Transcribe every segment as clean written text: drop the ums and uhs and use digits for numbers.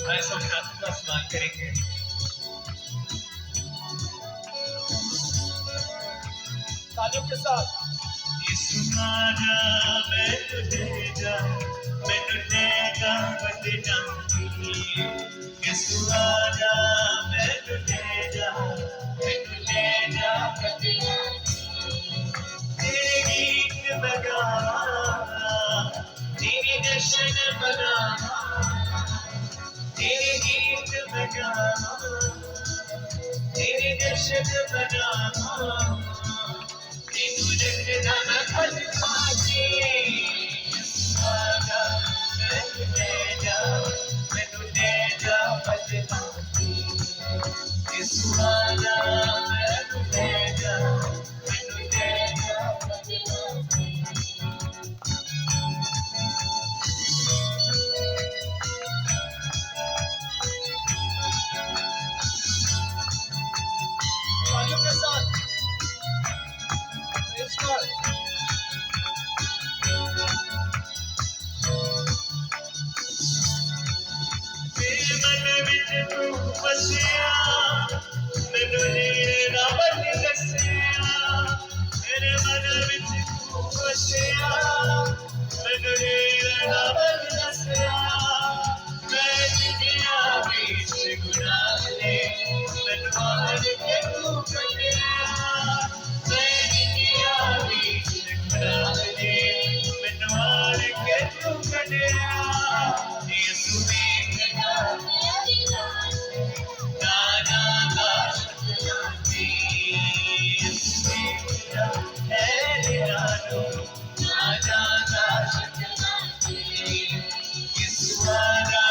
आए सोमनाथ का स्नान करेंगे। तालियों के साथ। यीशु आजा मैं तुझे जा, मैं तुझे जा बच जाऊंगी। यीशु आजा मैं तुझे जा, मैं तुझे जा बच जाऊंगी। तेरे गीत बजाना, तेरे जश्न मनाना, तेरे गीत बजाना, तेरे जश्न मनाना, तेनू रखना मैं फल पाके। आजा मैं तुझे जा, मैं तुझे जा बच जाऊंगी। यीशु आजा मैं तुझे जा, मैं तुझे जा बच जाऊंगी। तालियों के साथ। Praise God. मेरे मन विच तू बसिया, मैनू हीरा बन दसिया। मेरे मन विच तू बसिया, मैनू हीरा बन दसिया। मैं जिंदगियां बीच गुनाह दे, मैनू मार के तू कढिया। मैं जिंदगियां बीच गुनाह दे, मैनू मार के तू कढिया। यीशु मेरा नाना का शक्ति, यीशु मेरा है निरालो, नाना का शक्ति। यीशु आजा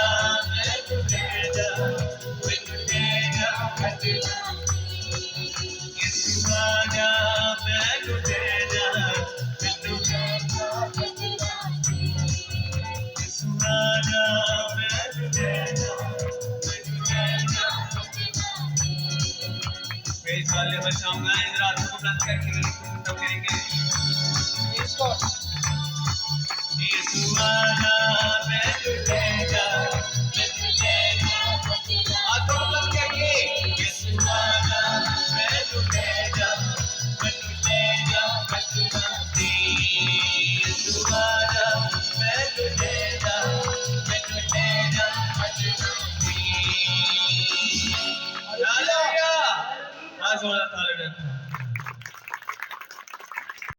मैं तुझे जा, मैं तुझे जा बच जाऊंगी। यीशु आजा मैं तुझे जा, मैं तुझे जा बच जाऊंगी। यीशु आजा मैं तुझे जा, मैं तुझे जा बच जाऊंगी। प्रेज़ वाले मैं चाहूंगा इस रात को बुलंद करके सब करेंगे। यीशु आजा मैं तुझे जा, मैं तुझे जा बच जाऊंगी। हाथों बुलंद करके यीशु आजा मैं तुझे जा, मैं तुझे जा बच जाऊंगी। यीशु आजा मैं तुझे जा, मैं तुझे जा बच जाऊंगी। हालेलुया। आज वाला तालियां